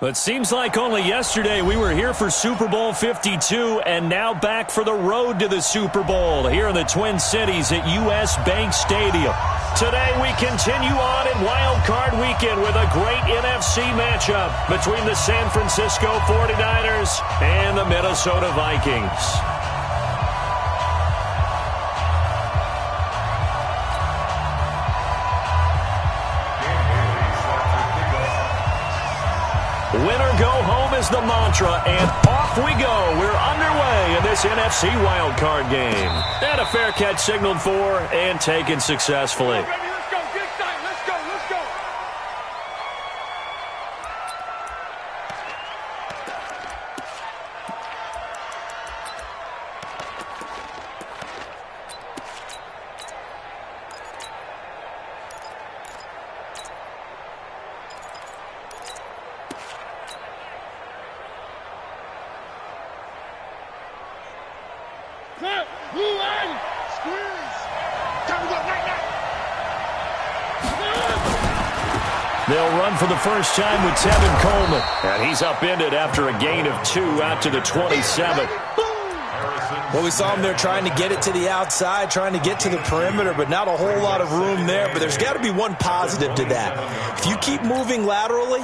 It seems like only yesterday we were here for Super Bowl 52 and now back for the road to the Super Bowl here in the Twin Cities at U.S. Bank Stadium. Today we continue on in Wild Card Weekend with a great NFC matchup between the San Francisco 49ers and the Minnesota Vikings. Winner go home is the mantra, and off we go. We're underway in this NFC wildcard game. And a fair catch signaled for and taken successfully. Let's go, get excited. Let's go, let's go. They'll run for the first time with Tevin Coleman. And he's upended after a gain of 2 out to the 27. Well, we saw him there trying to get it to the outside, trying to get to the perimeter, but not a whole lot of room there. But there's got to be one positive to that. If you keep moving laterally,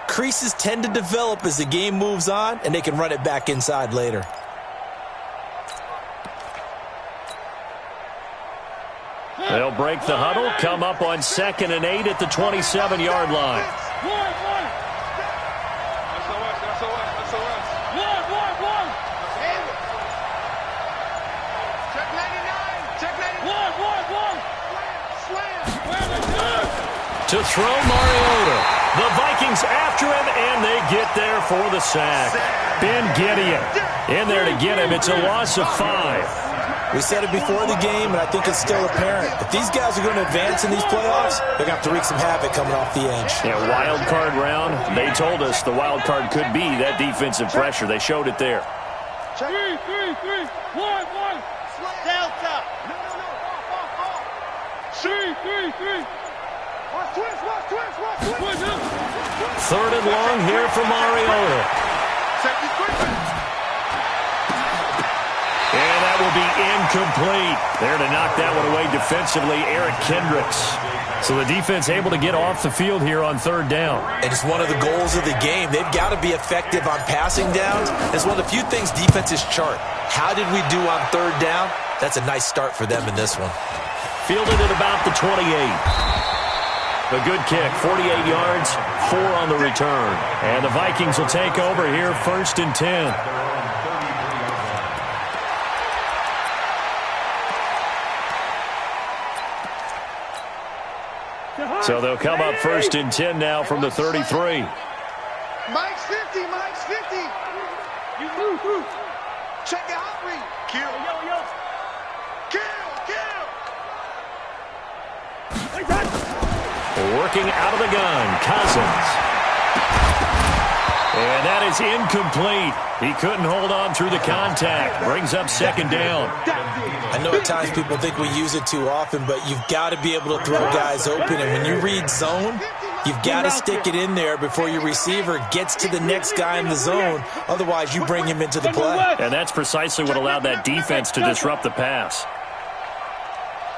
creases tend to develop as the game moves on, and they can run it back inside later. They'll break the huddle, come up on 2nd and 8 at the 27-yard line. To throw Mariota. The Vikings after him, and they get there for the sack. Ben Gideon in there to get him. It's a loss of 5. We said it before the game, and I think it's still apparent. If these guys are going to advance in these playoffs, they're going to have to wreak some havoc coming off the edge. Yeah, wild card round. They told us the wild card could be that defensive pressure. They showed it there. 3, 1, 1. Delta. No. 3. Watch twist. 3rd and long here for Mariota. And that will be incomplete. There to knock that one away defensively, Eric Kendricks. So the defense able to get off the field here on 3rd down. And it's one of the goals of the game. They've got to be effective on passing downs. It's one of the few things defenses chart. How did we do on 3rd down? That's a nice start for them in this one. Fielded at about the 28. A good kick, 48 yards, 4 on the return. And the Vikings will take over here 1st and 10. So they'll come up 1st and 10 now from the 33. Mike's 50. You move. Check the hot read. Kill. Yo. Kill. Working out of the gun, Cousins. And that is incomplete. He couldn't hold on through the contact. Brings up 2nd down. I know at times people think we use it too often, but you've got to be able to throw guys open. And when you read zone, you've got to stick it in there before your receiver gets to the next guy in the zone. Otherwise, you bring him into the play. And that's precisely what allowed that defense to disrupt the pass.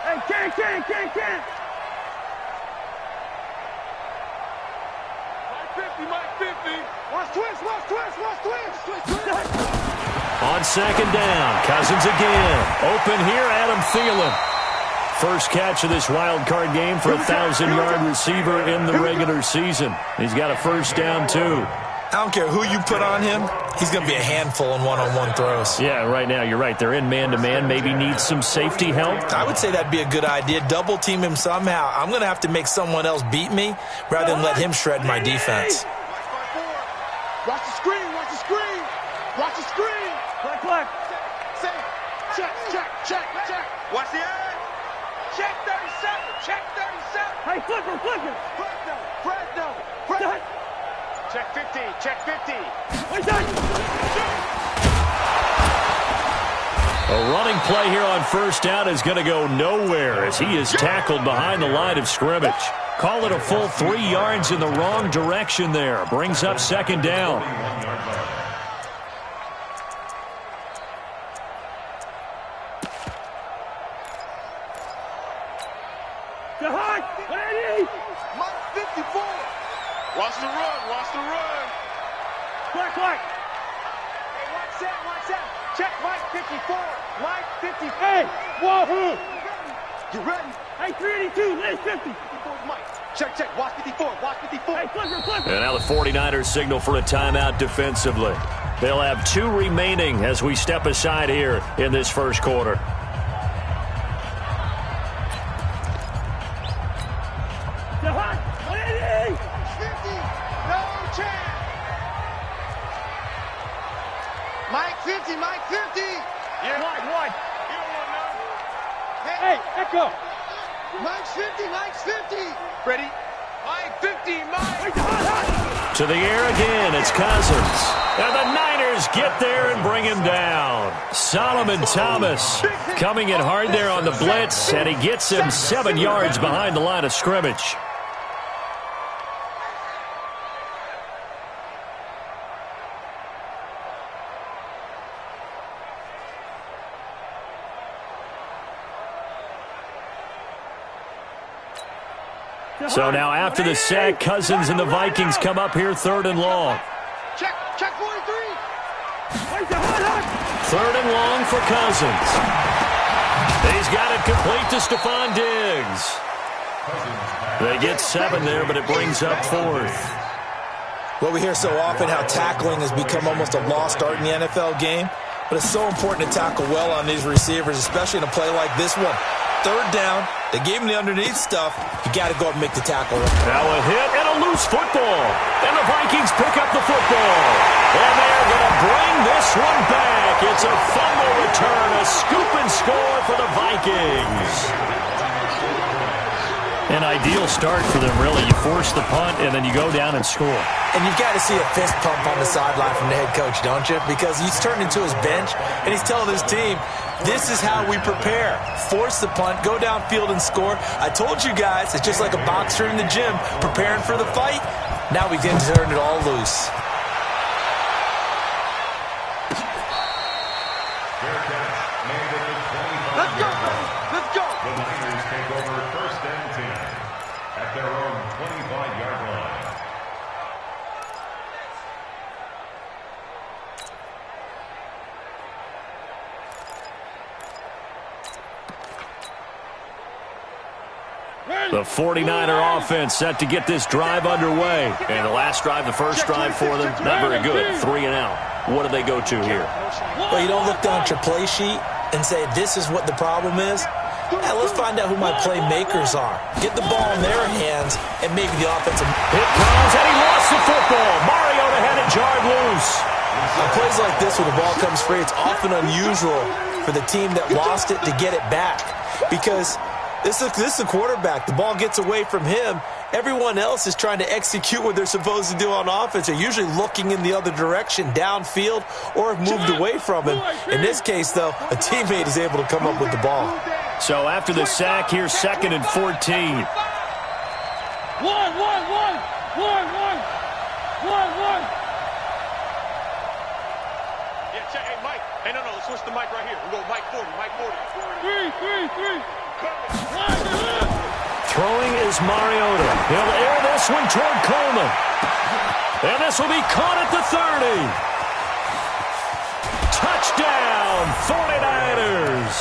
Hey, can't. 50. Watch twist. On 2nd down, Cousins again. Open here, Adam Thielen. First catch of this wild card game for a 1,000-yard receiver in the regular season. He's got a 1st down, too. I don't care who you put on him. He's going to be a handful in one-on-one throws. Yeah, right now, you're right. They're in man-to-man. Maybe need some safety help. I would say that'd be a good idea. Double team him somehow. I'm going to have to make someone else beat me rather than let him shred my defense. Watch the screen. Click. Check. Watch the edge. Check 37. Hey, flicker. Fresno. Check 50. A running play here on 1st down is going to go nowhere as he is tackled behind the line of scrimmage. Call it a full 3 yards in the wrong direction there. Brings up second down. Mike 54. Watch the run. Watch the run. Quick. Hey, watch that. Check Mike 54. Mike 50. Hey, wahoo. You ready? Hey, 382. Lane 50. 54's Mike. Check. Watch 54. Watch 54. Hey, flipper. And now the 49ers signal for a timeout defensively. They'll have 2 remaining as we step aside here in this first quarter. Mike 50. Yeah. Wide. You don't want to know. Hey, echo. Mike's 50. Ready? Mike 50, Mike. To the air again, it's Cousins. And the Niners get there and bring him down. Solomon Thomas coming in hard there on the blitz, and he gets him 7 yards behind the line of scrimmage. So now after the sack, Cousins and the Vikings come up here 3rd and long. Check 43. 3rd and long for Cousins. He's got it complete to Stephon Diggs. They get 7 there, but it brings up 4th. Well, we hear so often how tackling has become almost a lost art in the NFL game, but it's so important to tackle well on these receivers, especially in a play like this one. 3rd down, they gave him the underneath stuff. You got to go up and make the tackle. Now a hit and a loose football. And the Vikings pick up the football. And they're going to bring this one back. It's a fumble return, a scoop and score for the Vikings. An ideal start for them, really. You force the punt, and then you go down and score. And you've got to see a fist pump on the sideline from the head coach, don't you? Because he's turned into his bench, and he's telling his team, this is how we prepare. Force the punt, go downfield and score. I told you guys, it's just like a boxer in the gym preparing for the fight. Now we can turn it all loose. Let's go, baby. Let's go. The Niners take over 1st and 10 at their own 25-yard line. The 49er offense set to get this drive underway. And the last drive, the first drive for them, not very good. 3 and out. What do they go to here? Well, you don't look down at your play sheet and say, this is what the problem is. Hey, let's find out who my playmakers are. Get the ball in their hands, and maybe the offensive... It comes, and he lost the football. Mariota had it jarred loose. On plays like this where the ball comes free, it's often unusual for the team that lost it to get it back. Because this is the quarterback. The ball gets away from him. Everyone else is trying to execute what they're supposed to do on offense. They're usually looking in the other direction, downfield, or have moved away from him. In this case, though, a teammate is able to come up with the ball. So after the sack, here's 2nd and 14. One. Yeah, check. Hey, Mike. Hey, no, let's switch the mic right here. We go Mike 40. Three. Throwing is Mariota. He'll air this one toward Coleman. And this will be caught at the 30. Touchdown, 49ers.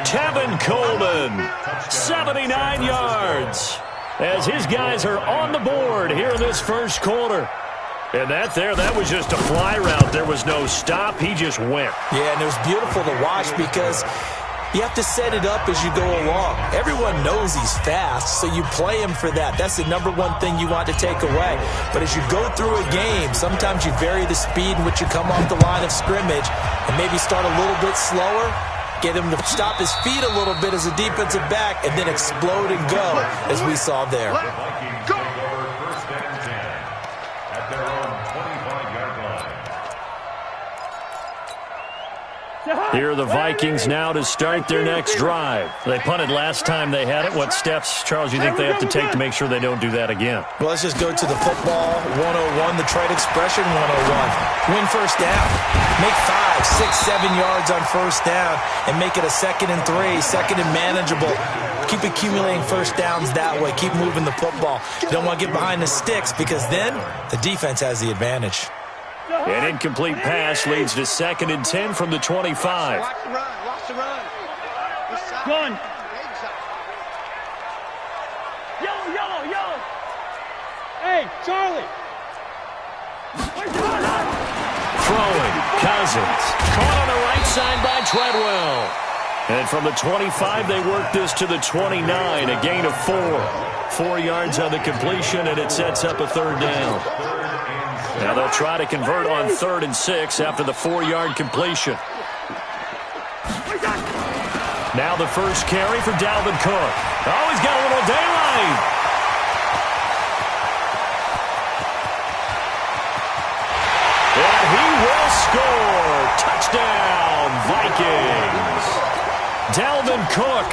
Tevin Coleman, 79 yards. As his guys are on the board here in this first quarter. And that was just a fly route. There was no stop. He just went. Yeah, and it was beautiful to watch because you have to set it up as you go along. Everyone knows he's fast, so you play him for that. That's the number one thing you want to take away. But as you go through a game, sometimes you vary the speed in which you come off the line of scrimmage and maybe start a little bit slower, get him to stop his feet a little bit as a defensive back, and then explode and go, as we saw there. The Vikings take over 1st and 10 at their own 25-yard line. Here are the Vikings now to start their next drive. They punted last time they had it. What steps, Charles, you think they have to take to make sure they don't do that again? Well, let's just go to the football 101, the trade expression 101. Win first down. Make 5, 6, 7 yards on first down and make it a 2nd and 3, 2nd and manageable. Keep accumulating first downs that way. Keep moving the football. You don't want to get behind the sticks because then the defense has the advantage. An incomplete pass leads to 2nd and 10 from the 25. Watch the run. Watch the run. Gun. Yellow, yellow, yellow. Hey, Charlie. Throwing, Cousins. Caught on the right side by Treadwell. And from the 25, they work this to the 29, a gain of 4. 4 yards on the completion, and it sets up a 3rd down. Now they'll try to convert on 3rd and 6 after the 4-yard completion. Now the first carry for Dalvin Cook. Oh, he's got a little daylight. And he will score. Touchdown, Vikings. Dalvin Cook,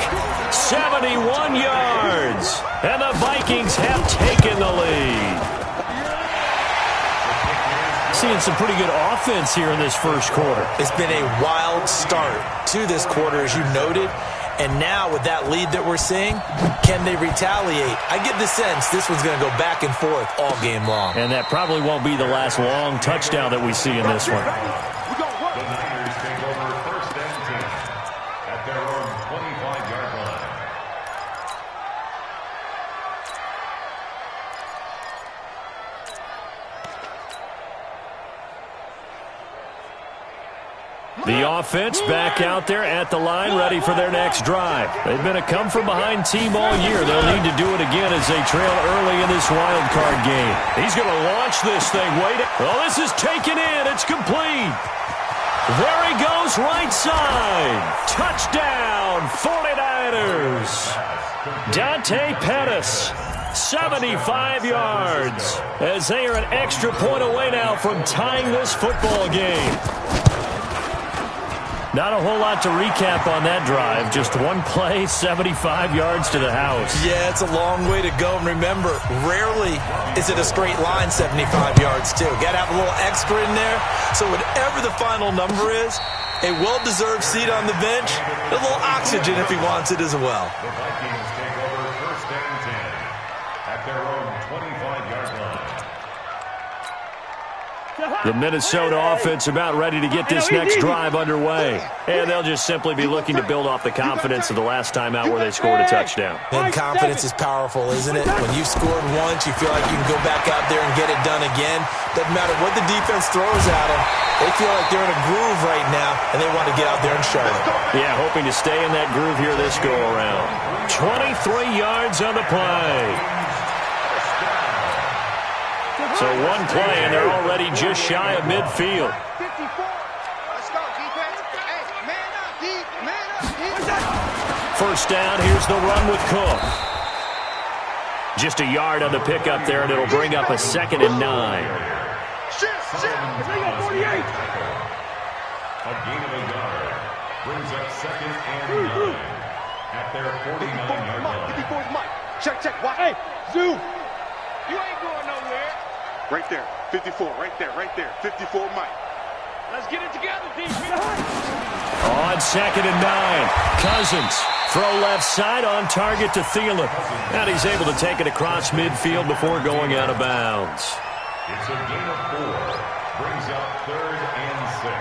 71 yards. And the Vikings have taken the lead. Seeing some pretty good offense here in this first quarter. It's been a wild start to this quarter, as you noted. And now with that lead that we're seeing, can they retaliate? I get the sense this one's going to go back and forth all game long. And that probably won't be the last long touchdown that we see in this one. The Niners take over 1st and 10 at their own 25-yard line. The offense back out there at the line, ready for their next drive. They've been a come-from-behind team all year. They'll need to do it again as they trail early in this wild card game. He's going to launch this thing. Oh, this is taken in. It's complete. There he goes, right side. Touchdown, 49ers. Dante Pettis, 75 yards, as they are an extra point away now from tying this football game. Not a whole lot to recap on that drive. Just one play, 75 yards to the house. Yeah, it's a long way to go. And remember, rarely is it a straight line 75 yards, too. Got to have a little extra in there. So whatever the final number is, a well-deserved seat on the bench, a little oxygen if he wants it as well. The Vikings take over 1st and 10 at their own 25-yard line. The Minnesota offense about ready to get this next drive underway. And they'll just simply be looking to build off the confidence of the last time out where they scored a touchdown. And confidence is powerful, isn't it? When you've scored once, you feel like you can go back out there and get it done again. Doesn't matter what the defense throws at them. They feel like they're in a groove right now, and they want to get out there and show it. Yeah, hoping to stay in that groove here this go-around. 23 yards on the play. So one play, and they're already just shy of midfield. 54. Let's go, defense. Hey, man up, deep. Man up, deep. First down, here's the run with Cook. Just a yard on the pickup there, and it'll bring up a 2nd and 9. Shift. A gain of a yard brings up 2nd and 9 at their 49-yard line. 54 is Mike. Check. Watch. Hey, Zoo. You ain't going nowhere. Right there. 54. Right there. 54 Mike. Let's get it together, D. On 2nd and 9. Cousins. Throw left side on target to Thielen. And he's able to take it across midfield before going out of bounds. It's a gain of 4. Brings up 3rd and 6.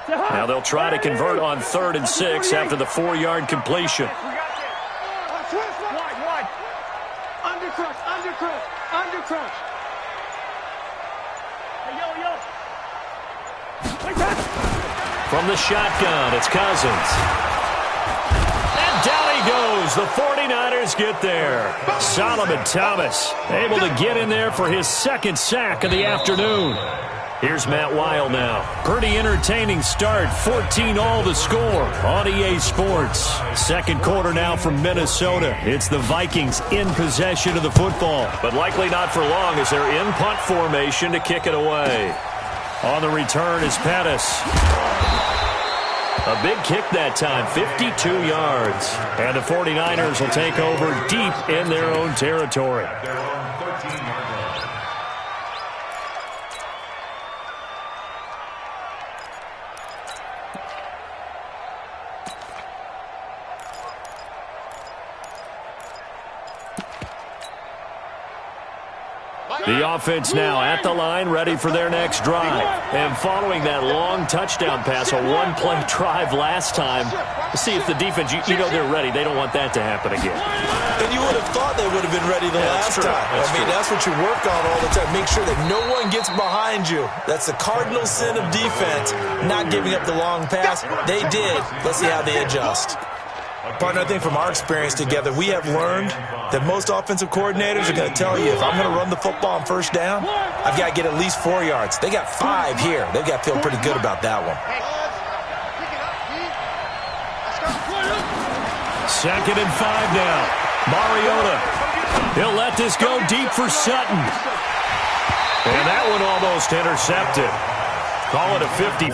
Now they'll try to convert on 3rd and 6 after the 4-yard completion. Wide. Under crunch. Hey, yo. From the shotgun, it's Cousins. And down he goes. The 49ers get there. Solomon Thomas able to get in there for his 2nd sack of the afternoon. Here's Matt Weil now. Pretty entertaining start. 14-all the score on EA Sports. Second quarter now from Minnesota. It's the Vikings in possession of the football, but likely not for long as they're in punt formation to kick it away. On the return is Pettis. A big kick that time, 52 yards. And the 49ers will take over deep in their own territory. The offense now at the line, ready for their next drive. And following that long touchdown pass, a one-play drive last time, see if the defense, you know they're ready. They don't want that to happen again. And you would have thought they would have been ready the last time. That's what you work on all the time. Make sure that no one gets behind you. That's the cardinal sin of defense, not giving up the long pass. They did. Let's see how they adjust. Partner, I think from our experience together, we have learned that most offensive coordinators are going to tell you, if I'm going to run the football on first down, I've got to get at least 4 yards. They got 5 here. They've got to feel pretty good about that one. 2nd and 5 now. Mariota. He'll let this go deep for Sutton. And that one almost intercepted. Call it a 50.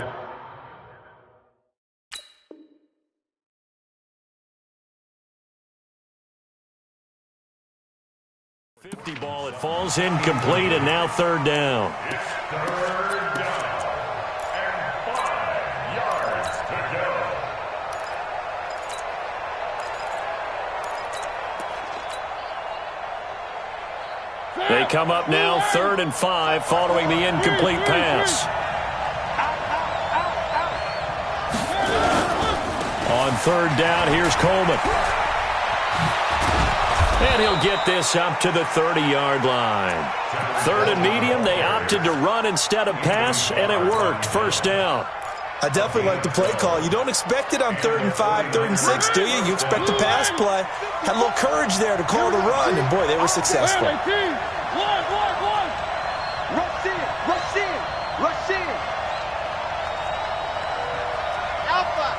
Ball, it falls incomplete, and now 3rd down. It's 3rd down, and 5 yards to go. They come up now 3rd and 5 following the incomplete pass. On 3rd down, here's Coleman. And he'll get this up to the 30-yard line. 3rd and medium, they opted to run instead of pass, and it worked. 1st down. I definitely like the play call. You don't expect it on 3rd and 5, 3rd and 6, do you? You expect a pass play. Had a little courage there to call the run, and boy, they were successful. Rush in, rush in, rush in. Alpha.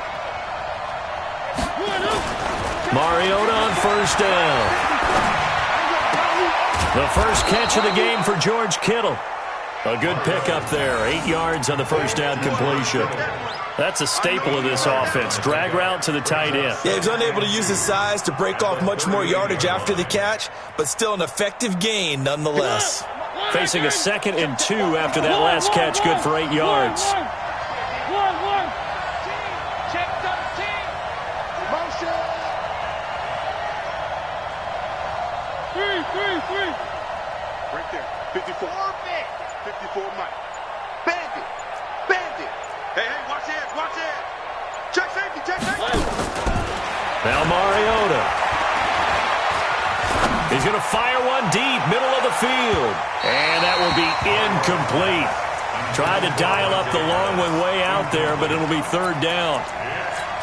Mariota on 1st down. The first catch of the game for George Kittle. A good pickup there. 8 yards on the 1st down completion. That's a staple of this offense. Drag route to the tight end. Yeah, he was unable to use his size to break off much more yardage after the catch, but still an effective gain nonetheless. Facing a 2nd and 2 after that last catch, good for 8 yards. Check 13. Motion. 3. Right there. 54. 54 Mike. Bandit. Hey, watch it. Check safety. Now Mariota. He's going to fire one deep, middle of the field. And that will be incomplete. Tried to dial up the long one way out there, but it'll be 3rd down.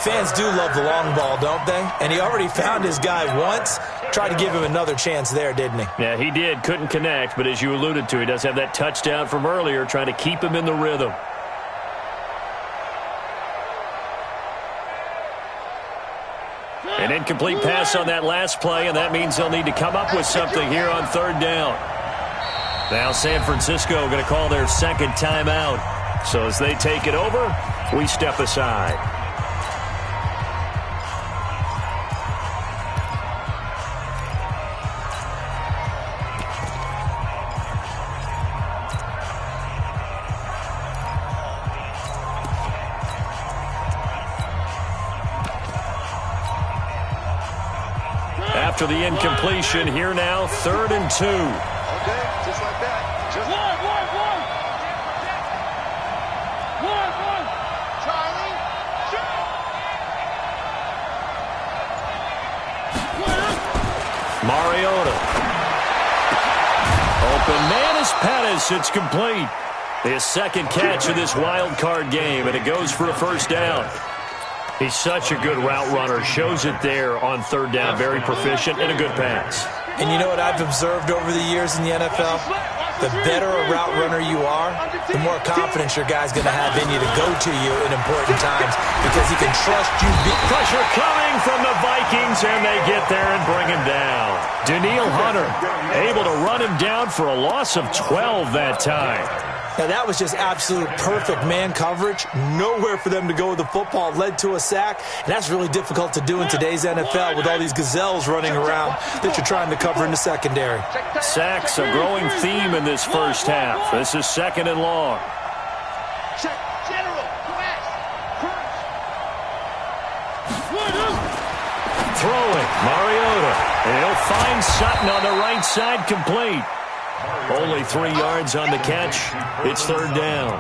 Fans do love the long ball, don't they? And he already found his guy once. Tried to give him another chance there, didn't he? Yeah, he did. Couldn't connect, but as you alluded to, he does have that touchdown from earlier, trying to keep him in the rhythm. An incomplete pass on that last play, and that means they'll need to come up with something here on 3rd down. Now San Francisco going to call their 2nd timeout. So as they take it over, we step aside. After the incompletion, here now, 3rd and 2. Okay, just like that. One. Charlie, shoot. Mariota. Open man is Pettis. It's complete. His 2nd catch of this wild card game, and it goes for a 1st down. He's such a good route runner. Shows it there on 3rd down. Very proficient and a good pass. And you know what I've observed over the years in the NFL? The better a route runner you are, the more confidence your guy's going to have in you to go to you in important times because he can trust you. Pressure coming from the Vikings, and they get there and bring him down. Danielle Hunter able to run him down for a loss of 12 that time. Now, that was just absolute perfect man coverage. Nowhere for them to go with the football. Led to a sack, and that's really difficult to do in today's NFL with all these gazelles running around that you're trying to cover in the secondary. Sacks, a growing theme in this first half. This is 2nd and long. Check. General. Press. Throwing, Mariota. And he'll find Sutton on the right side, complete. Only 3 yards on the catch. It's 3rd down.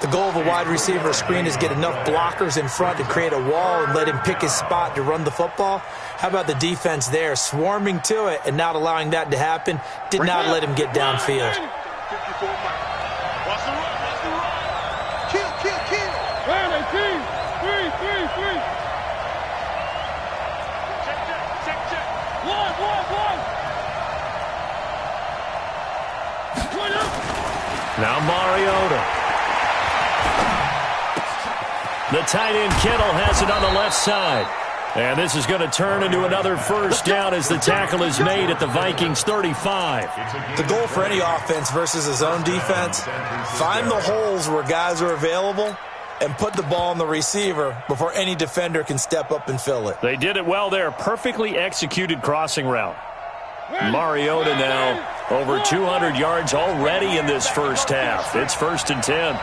The goal of a wide receiver screen is get enough blockers in front to create a wall and let him pick his spot to run the football. How about the defense there, swarming to it and not allowing that to happen? Did not let him get downfield. 54 Watch the run. Watch the run. Kill. Check. One. Now Mariota. The tight end Kittle has it on the left side. And this is going to turn into another first down as the tackle is made at the Vikings 35. The goal for any offense versus his own defense, find the holes where guys are available and put the ball on the receiver before any defender can step up and fill it. They did it well there. Perfectly executed crossing route. Mariota now over 200 yards already in this first half. It's 1st and 10.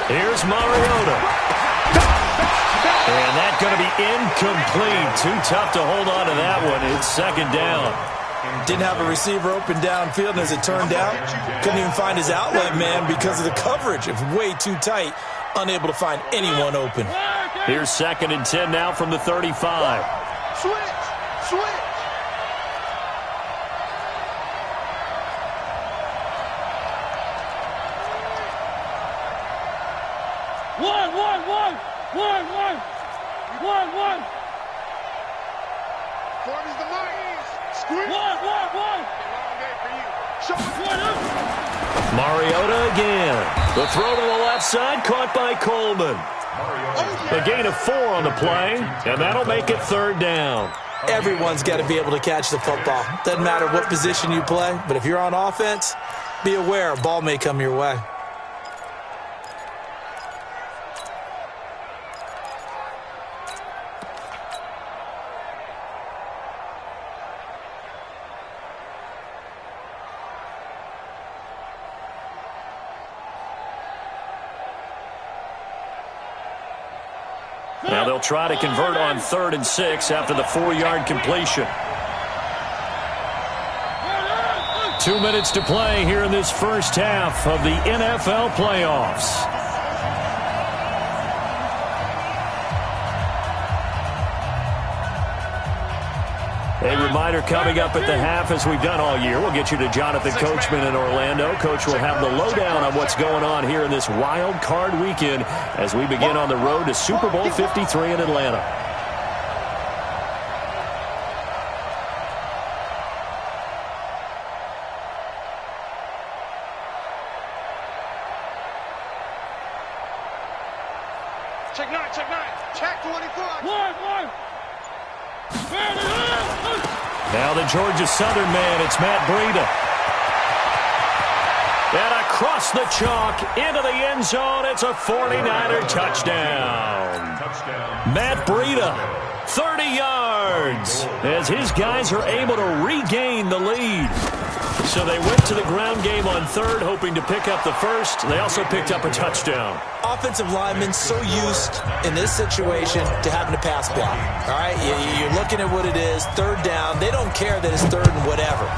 Here's Mariota. And that's going to be incomplete. Too tough to hold on to that one. It's 2nd down. Didn't have a receiver open downfield, and as it turned out, couldn't even find his outlet man because of the coverage. It was way too tight, unable to find anyone open. Here's 2nd and 10 now from the 35. Switch. One. Form is the mark. Squeeze. One. Long day for you. Show it. Mariota again. The throw to the left side, caught by Coleman. A gain of 4 on the play, and that'll make it 3rd down. Everyone's got to be able to catch the football. Doesn't matter what position you play, but if you're on offense, be aware a ball may come your way. Now they'll try to convert on 3rd and 6 after the 4-yard completion. 2 minutes to play here in this first half of the NFL playoffs. A reminder coming up at the half, as we've done all year. We'll get you to Jonathan Coachman in Orlando. Coach will have the lowdown on what's going on here in this wild card weekend as we begin on the road to Super Bowl 53 in Atlanta. Check 9. Check 24. One. Now the Georgia Southern man, it's Matt Breida. And across the chalk, into the end zone, it's a 49er touchdown. Matt Breida, 30 yards, as his guys are able to regain the lead. So they went to the ground game on 3rd, hoping to pick up the first. They also picked up a touchdown. Offensive linemen so used in this situation to having to pass block. All right, you're looking at what it is, 3rd down. They don't care that it's 3rd and whatever.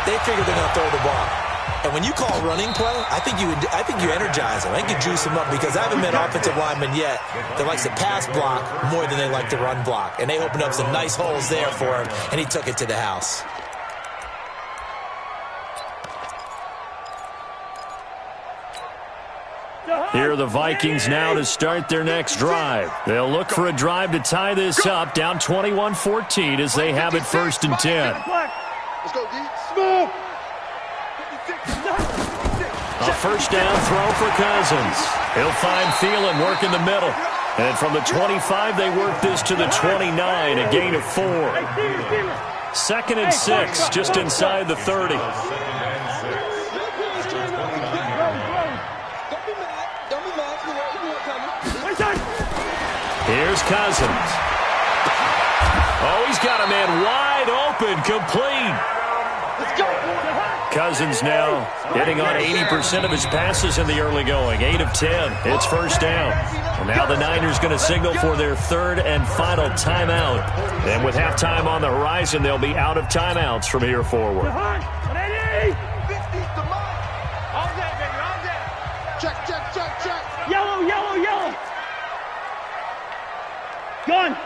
They figure they're going to throw the ball. And when you call running play, I think you energize them. I think you juice them up because I haven't met offensive linemen yet that likes to pass block more than they like to run block. And they opened up some nice holes there for him, and he took it to the house. Here are the Vikings now to start their next drive. They'll look for a drive to tie this up, down 21-14 as they have it 1st and 10. Let's go, D. Smooth. A first down throw for Cousins. He'll find Thielen work in the middle. And from the 25, they work this to the 29, a gain of 4. 2nd and 6, just inside the 30. Here's Cousins. Oh, he's got a man wide open, complete. Let's go. Cousins now hitting on 80% of his passes in the early going. 8 of 10. It's first down. And now the Niners going to signal for their 3rd and final timeout. And with halftime on the horizon, they'll be out of timeouts from here forward. Check, check, check, check. Yellow, yellow, yellow. Gun.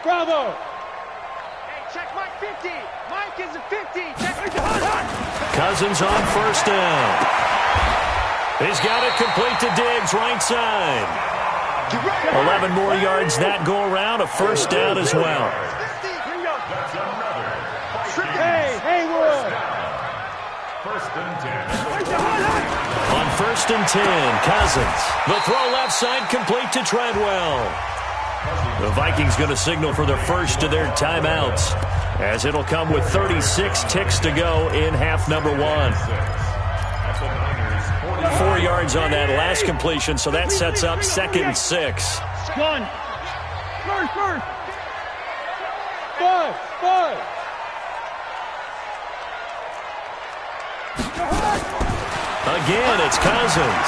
Bravo. Check Mike 50. Mike is a 50. Check. Cousins on first down. He's got it complete to Diggs, right side. 11 more yards that go around, a first down as well. Hey, Haywood. 1st and 10. On 1st and 10, Cousins. The throw left side complete to Treadwell. The Vikings going to signal for the first of their timeouts, as it'll come with 36 ticks to go in half number 1. 4 yards on that last completion, so that sets up 2nd and 6. Gun. First. 5. Again, it's Cousins.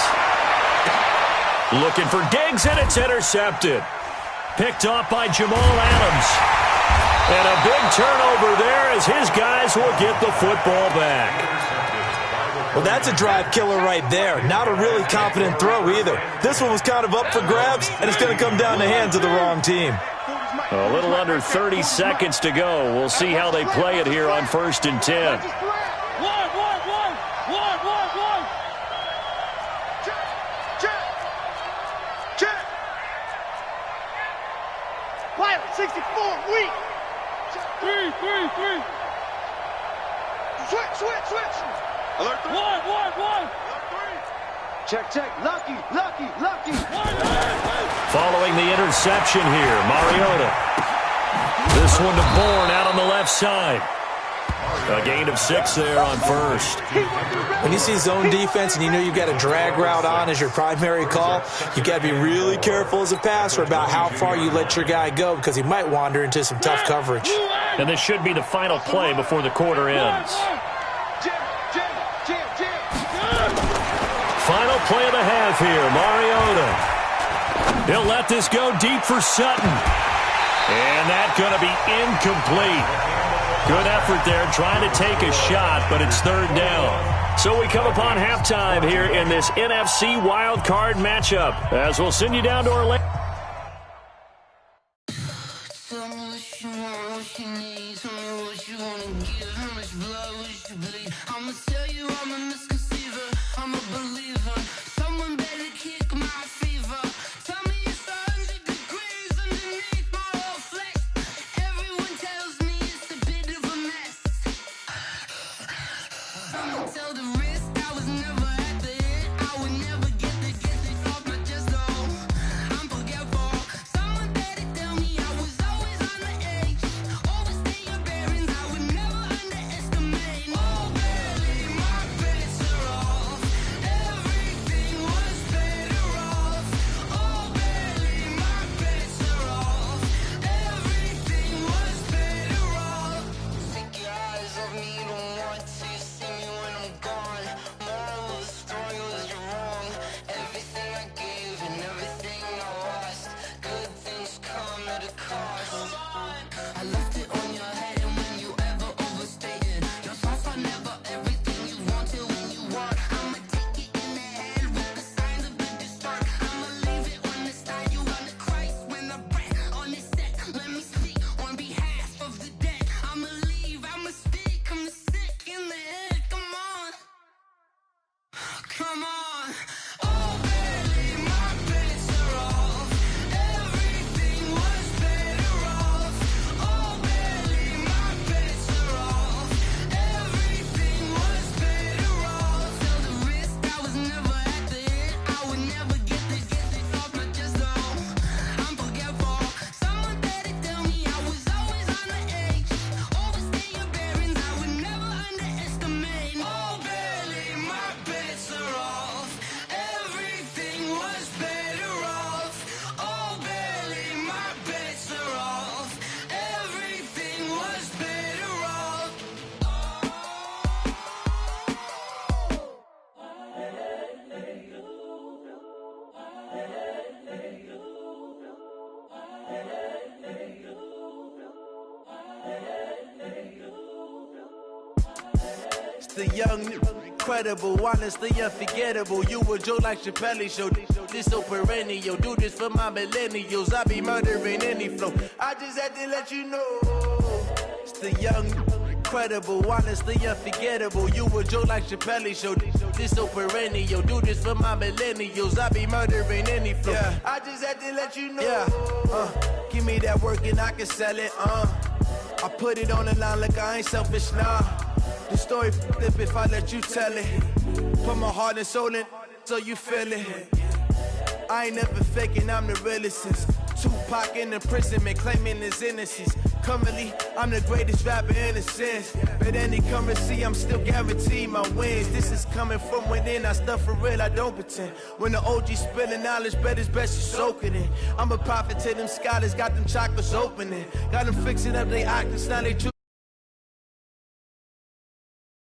Looking for Diggs, and it's intercepted. Picked off by Jamal Adams. And a big turnover there as his guys will get the football back. Well, that's a drive killer right there. Not a really confident throw either. This one was kind of up for grabs, and it's going to come down the hands of the wrong team. A little under 30 seconds to go. We'll see how they play it here on 1st and 10. One. Check. Pilot 64, weak. 3. Switch. Alert 3. One. Alert 3. Check. Lucky. Following the interception here, Mariota. This one to Bourne out on the left side. A gain of 6 there on first. When you see zone defense and you know you've got a drag route on as your primary call, you've got to be really careful as a passer about how far you let your guy go because he might wander into some tough coverage. And this should be the final play before the quarter ends. Final play of the half here, Mariota. He'll let this go deep for Sutton. And that's going to be incomplete. Good effort there, trying to take a shot, but it's 3rd down. So we come upon halftime here in this NFC wild card matchup, as we'll send you down to Orlando. The young, incredible, honestly unforgettable. You a Joe like Chappelle show. This so perennial. Do this for my millennials. I be murdering any flow. I just had to let you know. It's the young, incredible, honestly unforgettable. You a Joe like Chappelle show. This so perennial. Do this for my millennials. I be murdering any flow. Yeah. I just had to let you know. Yeah. Give me that work and I can sell it. I put it on the line like I ain't selfish, nah. The story flip if I let you tell it. Put my heart and soul in so you feel it. I ain't never faking, I'm the realest since Tupac in imprisonment, claiming his innocence. Currently, I'm the greatest rapper in a sense. But any currency, I'm still guaranteed my wins. This is coming from within, I stuff for real, I don't pretend. When the OG spilling knowledge, bet it's best you soak it in. I'm a prophet to them scholars, got them chakras opening. Got them fixing up they octaves, now they